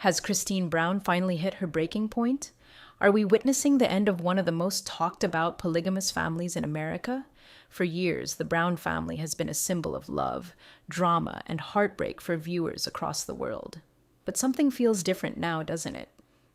Has Christine Brown finally hit her breaking point? Are we witnessing the end of one of the most talked about polygamous families in America? For years, the Brown family has been a symbol of love, drama, and heartbreak for viewers across the world. But something feels different now, doesn't it?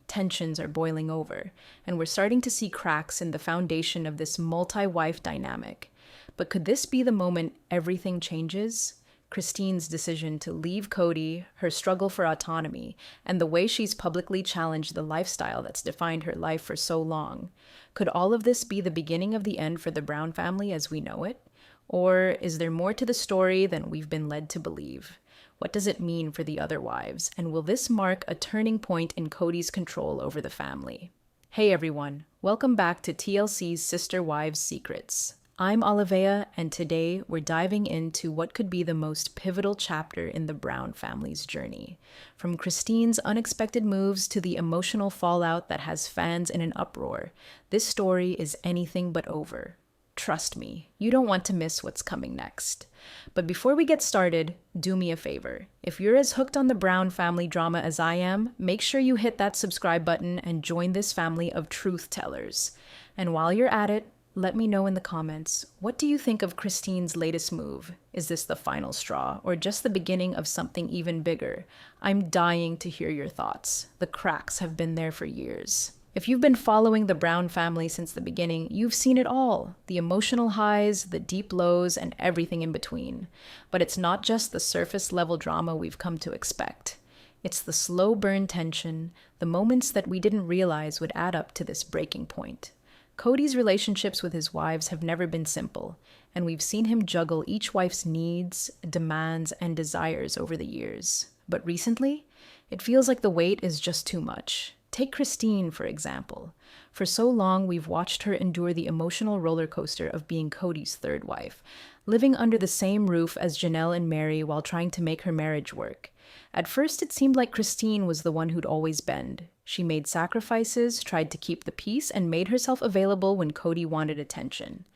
Tensions are boiling over, and we're starting to see cracks in the foundation of this multi-wife dynamic. But could this be the moment everything changes? Christine's decision to leave Kody, her struggle for autonomy, and the way she's publicly challenged the lifestyle that's defined her life for so long. Could all of this be the beginning of the end for the Brown family as we know it? Or is there more to the story than we've been led to believe? What does it mean for the other wives? And will this mark a turning point in Kody's control over the family? Hey everyone, welcome back to TLC's Sister Wives Secrets. I'm Olivia, and today we're diving into what could be the most pivotal chapter in the Brown family's journey. From Christine's unexpected moves to the emotional fallout that has fans in an uproar, this story is anything but over. Trust me, you don't want to miss what's coming next. But before we get started, do me a favor. If you're as hooked on the Brown family drama as I am, make sure you hit that subscribe button and join this family of truth tellers. And while you're at it, let me know in the comments, what do you think of Christine's latest move? Is this the final straw, or just the beginning of something even bigger? I'm dying to hear your thoughts. The cracks have been there for years. If you've been following the Brown family since the beginning, you've seen it all. The emotional highs, the deep lows, and everything in between. But it's not just the surface level drama we've come to expect. It's the slow burn tension, the moments that we didn't realize would add up to this breaking point. Kody's relationships with his wives have never been simple, and we've seen him juggle each wife's needs, demands, and desires over the years. But recently, it feels like the weight is just too much. Take Christine, for example. For so long, we've watched her endure the emotional roller coaster of being Kody's third wife, living under the same roof as Janelle and Mary while trying to make her marriage work. At first, it seemed like Christine was the one who'd always bend. She made sacrifices, tried to keep the peace, and made herself available when Kody wanted attention.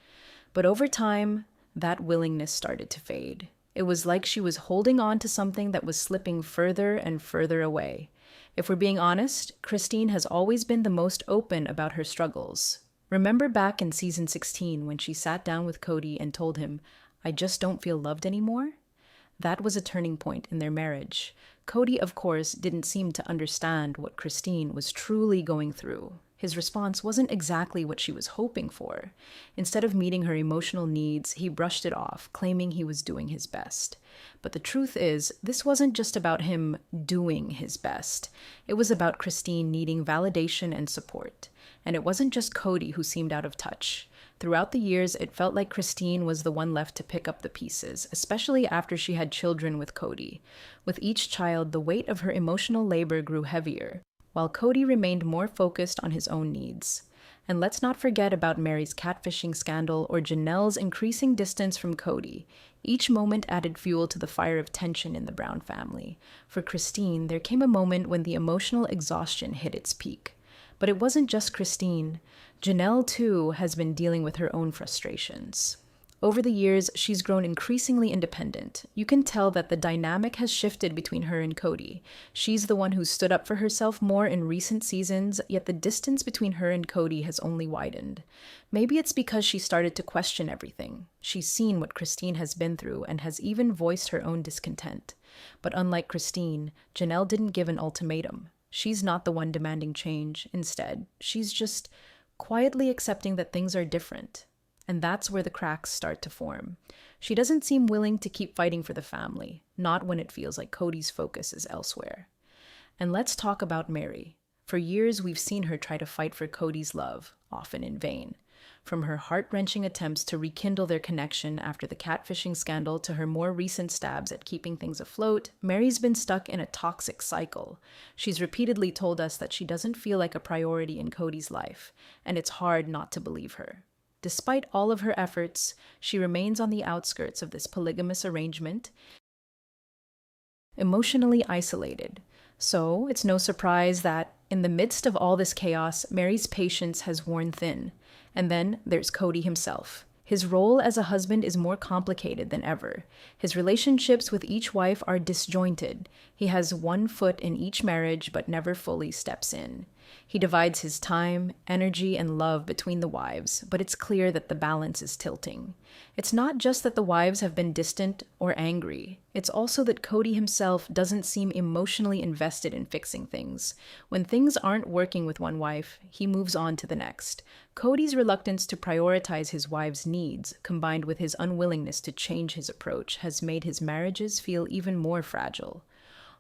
But over time, that willingness started to fade. It was like she was holding on to something that was slipping further and further away. If we're being honest, Christine has always been the most open about her struggles. Remember back in season 16 when she sat down with Kody and told him, "I just don't feel loved anymore?" That was a turning point in their marriage. Kody, of course, didn't seem to understand what Christine was truly going through. His response wasn't exactly what she was hoping for. Instead of meeting her emotional needs, he brushed it off, claiming he was doing his best. But the truth is, this wasn't just about him doing his best. It was about Christine needing validation and support. And it wasn't just Kody who seemed out of touch. Throughout the years, it felt like Christine was the one left to pick up the pieces, especially after she had children with Kody. With each child, the weight of her emotional labor grew heavier, while Kody remained more focused on his own needs. And let's not forget about Mary's catfishing scandal or Janelle's increasing distance from Kody. Each moment added fuel to the fire of tension in the Brown family. For Christine, there came a moment when the emotional exhaustion hit its peak. But it wasn't just Christine. Janelle, too, has been dealing with her own frustrations. Over the years, she's grown increasingly independent. You can tell that the dynamic has shifted between her and Kody. She's the one who stood up for herself more in recent seasons, yet the distance between her and Kody has only widened. Maybe it's because she started to question everything. She's seen what Christine has been through and has even voiced her own discontent. But unlike Christine, Janelle didn't give an ultimatum. She's not the one demanding change. Instead, she's just quietly accepting that things are different. And that's where the cracks start to form. She doesn't seem willing to keep fighting for the family, not when it feels like Kody's focus is elsewhere. And let's talk about Mary. For years, we've seen her try to fight for Kody's love, often in vain. From her heart-wrenching attempts to rekindle their connection after the catfishing scandal to her more recent stabs at keeping things afloat, Mary's been stuck in a toxic cycle. She's repeatedly told us that she doesn't feel like a priority in Kody's life, and it's hard not to believe her. Despite all of her efforts, she remains on the outskirts of this polygamous arrangement, emotionally isolated. So, it's no surprise that, in the midst of all this chaos, Mary's patience has worn thin. And then there's Kody himself. His role as a husband is more complicated than ever. His relationships with each wife are disjointed. He has one foot in each marriage but never fully steps in. He divides his time, energy, and love between the wives, but it's clear that the balance is tilting. It's not just that the wives have been distant or angry. It's also that Kody himself doesn't seem emotionally invested in fixing things. When things aren't working with one wife, he moves on to the next. Kody's reluctance to prioritize his wife's needs, combined with his unwillingness to change his approach, has made his marriages feel even more fragile.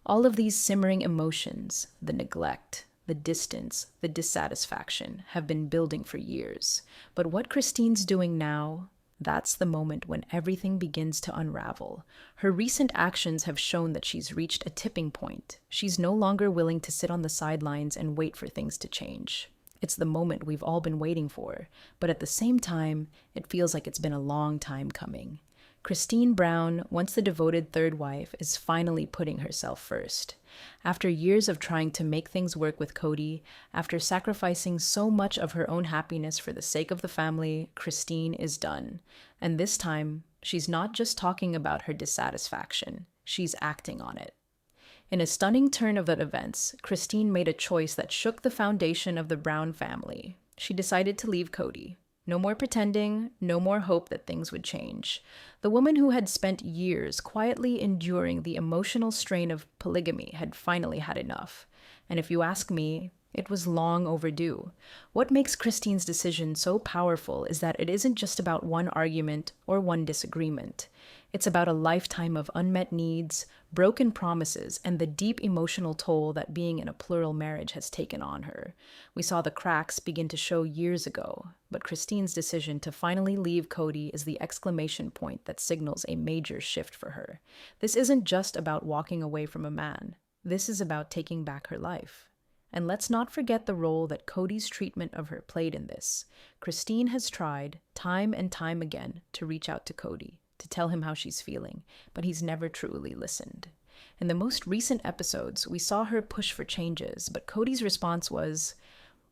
All of these simmering emotions, the neglect, the distance, the dissatisfaction, have been building for years. But what Christine's doing now, that's the moment when everything begins to unravel. Her recent actions have shown that she's reached a tipping point. She's no longer willing to sit on the sidelines and wait for things to change. It's the moment we've all been waiting for, but at the same time, it feels like it's been a long time coming. Christine Brown, once the devoted third wife, is finally putting herself first. After years of trying to make things work with Kody, after sacrificing so much of her own happiness for the sake of the family, Christine is done. And this time, she's not just talking about her dissatisfaction, she's acting on it. In a stunning turn of events, Christine made a choice that shook the foundation of the Brown family. She decided to leave Kody. No more pretending, no more hope that things would change. The woman who had spent years quietly enduring the emotional strain of polygamy had finally had enough. And if you ask me, it was long overdue. What makes Christine's decision so powerful is that it isn't just about one argument or one disagreement. It's about a lifetime of unmet needs, broken promises, and the deep emotional toll that being in a plural marriage has taken on her. We saw the cracks begin to show years ago, but Christine's decision to finally leave Kody is the exclamation point that signals a major shift for her. This isn't just about walking away from a man. This is about taking back her life. And let's not forget the role that Kody's treatment of her played in this. Christine has tried, time and time again, to reach out to Kody, to tell him how she's feeling, but he's never truly listened. In the most recent episodes, we saw her push for changes, but Kody's response was,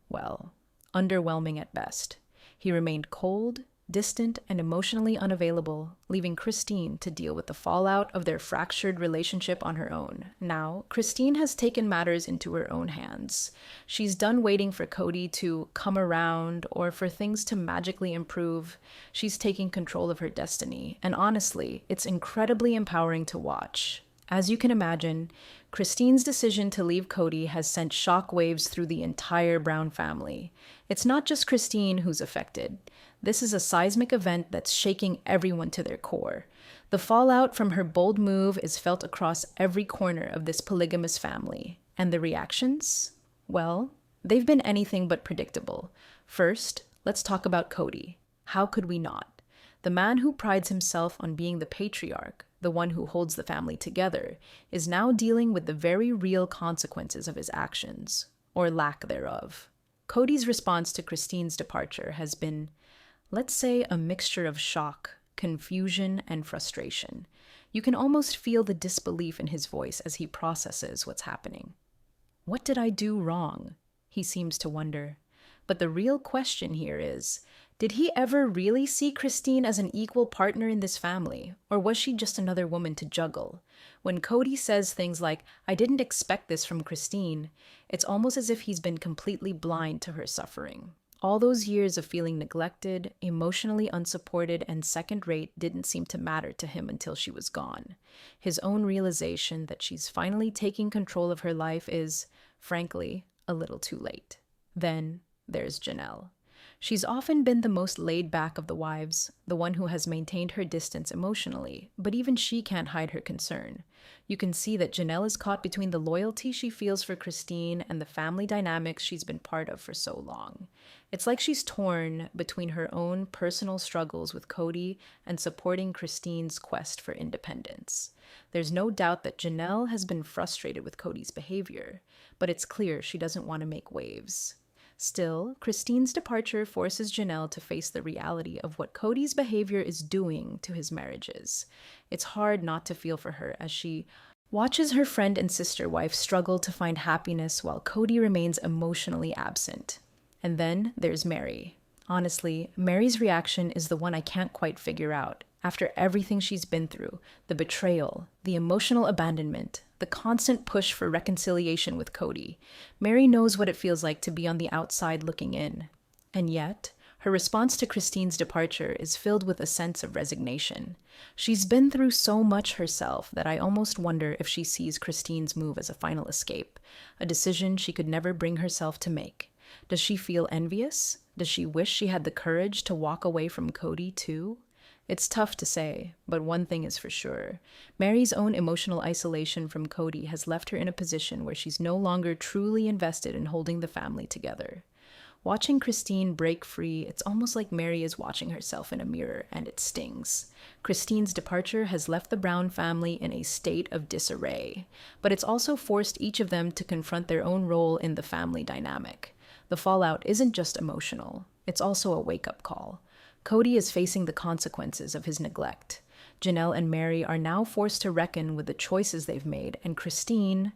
well, underwhelming at best. He remained cold, distant, and emotionally unavailable, leaving Christine to deal with the fallout of their fractured relationship on her own. Now, Christine has taken matters into her own hands. She's done waiting for Kody to come around or for things to magically improve. She's taking control of her destiny, and honestly, it's incredibly empowering to watch. As you can imagine, Christine's decision to leave Kody has sent shockwaves through the entire Brown family. It's not just Christine who's affected. This is a seismic event that's shaking everyone to their core. The fallout from her bold move is felt across every corner of this polygamous family. And the reactions? Well, they've been anything but predictable. First, let's talk about Kody. How could we not? The man who prides himself on being the patriarch, the one who holds the family together, is now dealing with the very real consequences of his actions, or lack thereof. Kody's response to Christine's departure has been, let's say, a mixture of shock, confusion, and frustration. You can almost feel the disbelief in his voice as he processes what's happening. What did I do wrong? He seems to wonder. But the real question here is, did he ever really see Christine as an equal partner in this family, or was she just another woman to juggle? When Kody says things like, I didn't expect this from Christine, it's almost as if he's been completely blind to her suffering. All those years of feeling neglected, emotionally unsupported, and second-rate didn't seem to matter to him until she was gone. His own realization that she's finally taking control of her life is, frankly, a little too late. Then there's Janelle. She's often been the most laid back of the wives, the one who has maintained her distance emotionally, but even she can't hide her concern. You can see that Janelle is caught between the loyalty she feels for Christine and the family dynamics she's been part of for so long. It's like she's torn between her own personal struggles with Kody and supporting Christine's quest for independence. There's no doubt that Janelle has been frustrated with Kody's behavior, but it's clear she doesn't want to make waves. Still, Christine's departure forces Janelle to face the reality of what Kody's behavior is doing to his marriages. It's hard not to feel for her as she watches her friend and sister wife struggle to find happiness while Kody remains emotionally absent. And then there's Mary. Honestly, Mary's reaction is the one I can't quite figure out. After everything she's been through, the betrayal, the emotional abandonment, the constant push for reconciliation with Kody, Mary knows what it feels like to be on the outside looking in. And yet, her response to Christine's departure is filled with a sense of resignation. She's been through so much herself that I almost wonder if she sees Christine's move as a final escape, a decision she could never bring herself to make. Does she feel envious? Does she wish she had the courage to walk away from Kody too? It's tough to say, but one thing is for sure. Mary's own emotional isolation from Kody has left her in a position where she's no longer truly invested in holding the family together. Watching Christine break free, it's almost like Mary is watching herself in a mirror, and it stings. Christine's departure has left the Brown family in a state of disarray, but it's also forced each of them to confront their own role in the family dynamic. The fallout isn't just emotional, it's also a wake-up call. Kody is facing the consequences of his neglect. Janelle and Mary are now forced to reckon with the choices they've made, and Christine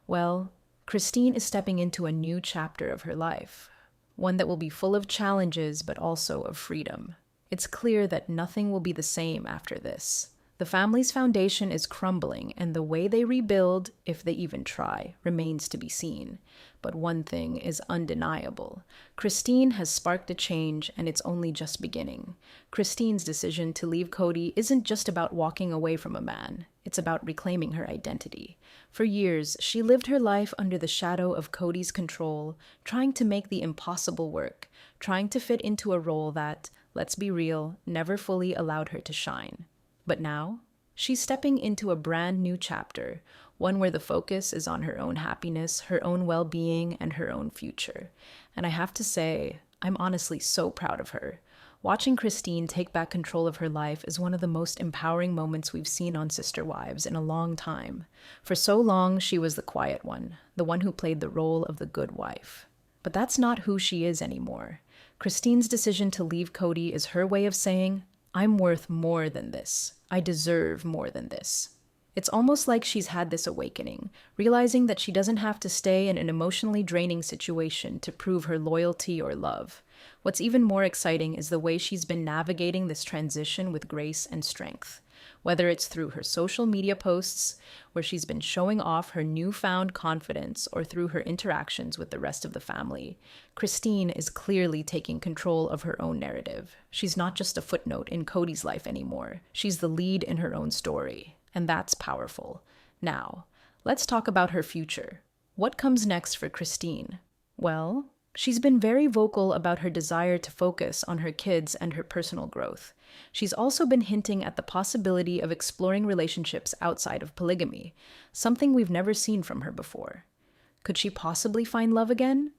is stepping into a new chapter of her life. One that will be full of challenges, but also of freedom. It's clear that nothing will be the same after this. The family's foundation is crumbling, and the way they rebuild, if they even try, remains to be seen. But one thing is undeniable. Christine has sparked a change, and it's only just beginning. Christine's decision to leave Kody isn't just about walking away from a man. It's about reclaiming her identity. For years, she lived her life under the shadow of Kody's control, trying to make the impossible work, trying to fit into a role that, let's be real, never fully allowed her to shine. But now, she's stepping into a brand new chapter, one where the focus is on her own happiness, her own well-being, and her own future. And I have to say, I'm honestly so proud of her. Watching Christine take back control of her life is one of the most empowering moments we've seen on Sister Wives in a long time. For so long, she was the quiet one, the one who played the role of the good wife. But that's not who she is anymore. Christine's decision to leave Kody is her way of saying, I'm worth more than this. I deserve more than this. It's almost like she's had this awakening, realizing that she doesn't have to stay in an emotionally draining situation to prove her loyalty or love. What's even more exciting is the way she's been navigating this transition with grace and strength. Whether it's through her social media posts, where she's been showing off her newfound confidence, or through her interactions with the rest of the family, Christine is clearly taking control of her own narrative. She's not just a footnote in Kody's life anymore. She's the lead in her own story, and that's powerful. Now, let's talk about her future. What comes next for Christine? Well, she's been very vocal about her desire to focus on her kids and her personal growth. She's also been hinting at the possibility of exploring relationships outside of polygamy, something we've never seen from her before. Could she possibly find love again?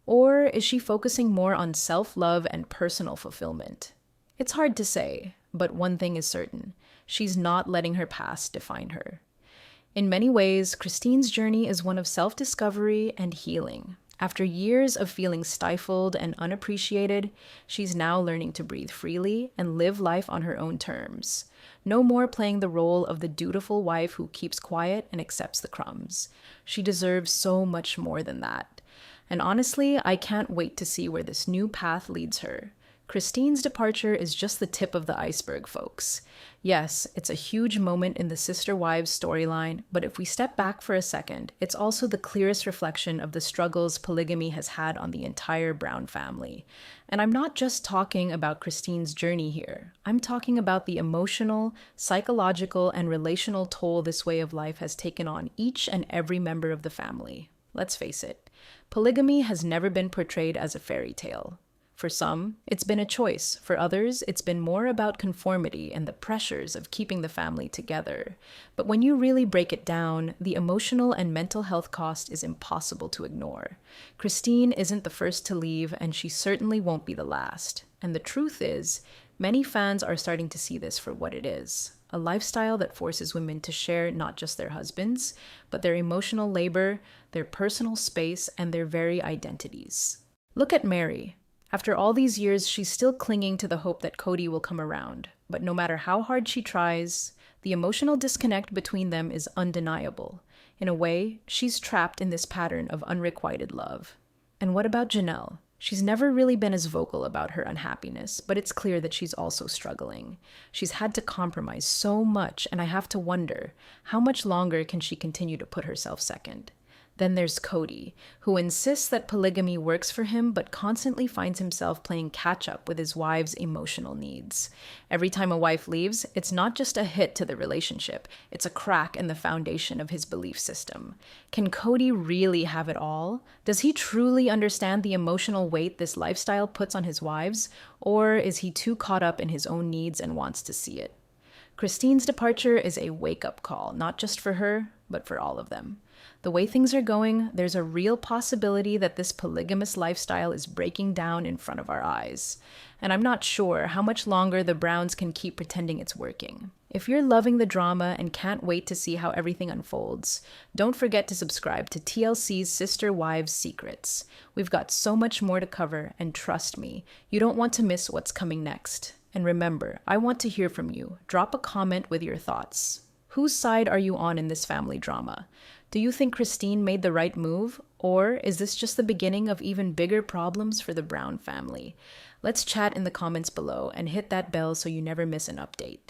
Or is she focusing more on self-love and personal fulfillment? It's hard to say, but one thing is certain. She's not letting her past define her. In many ways, Christine's journey is one of self-discovery and healing. After years of feeling stifled and unappreciated, she's now learning to breathe freely and live life on her own terms. No more playing the role of the dutiful wife who keeps quiet and accepts the crumbs. She deserves so much more than that. And honestly, I can't wait to see where this new path leads her. Christine's departure is just the tip of the iceberg, folks. Yes, it's a huge moment in the Sister Wives storyline, but if we step back for a second, it's also the clearest reflection of the struggles polygamy has had on the entire Brown family. And I'm not just talking about Christine's journey here. I'm talking about the emotional, psychological, and relational toll this way of life has taken on each and every member of the family. Let's face it, polygamy has never been portrayed as a fairy tale. For some, it's been a choice. For others, it's been more about conformity and the pressures of keeping the family together. But when you really break it down, the emotional and mental health cost is impossible to ignore. Christine isn't the first to leave, and she certainly won't be the last. And the truth is, many fans are starting to see this for what it is. A lifestyle that forces women to share not just their husbands, but their emotional labor, their personal space, and their very identities. Look at Mary. After all these years, she's still clinging to the hope that Kody will come around. But no matter how hard she tries, the emotional disconnect between them is undeniable. In a way, she's trapped in this pattern of unrequited love. And what about Janelle? She's never really been as vocal about her unhappiness, but it's clear that she's also struggling. She's had to compromise so much, and I have to wonder, how much longer can she continue to put herself second? Then there's Kody, who insists that polygamy works for him but constantly finds himself playing catch up with his wife's emotional needs. Every time a wife leaves, it's not just a hit to the relationship, it's a crack in the foundation of his belief system. Can Kody really have it all? Does he truly understand the emotional weight this lifestyle puts on his wives? Or is he too caught up in his own needs and wants to see it? Christine's departure is a wake-up call, not just for her, but for all of them. The way things are going, there's a real possibility that this polygamous lifestyle is breaking down in front of our eyes. And I'm not sure how much longer the Browns can keep pretending it's working. If you're loving the drama and can't wait to see how everything unfolds, don't forget to subscribe to TLC's Sister Wives Secrets. We've got so much more to cover, and trust me, you don't want to miss what's coming next. And remember, I want to hear from you. Drop a comment with your thoughts. Whose side are you on in this family drama? Do you think Christine made the right move? Or is this just the beginning of even bigger problems for the Brown family? Let's chat in the comments below and hit that bell so you never miss an update.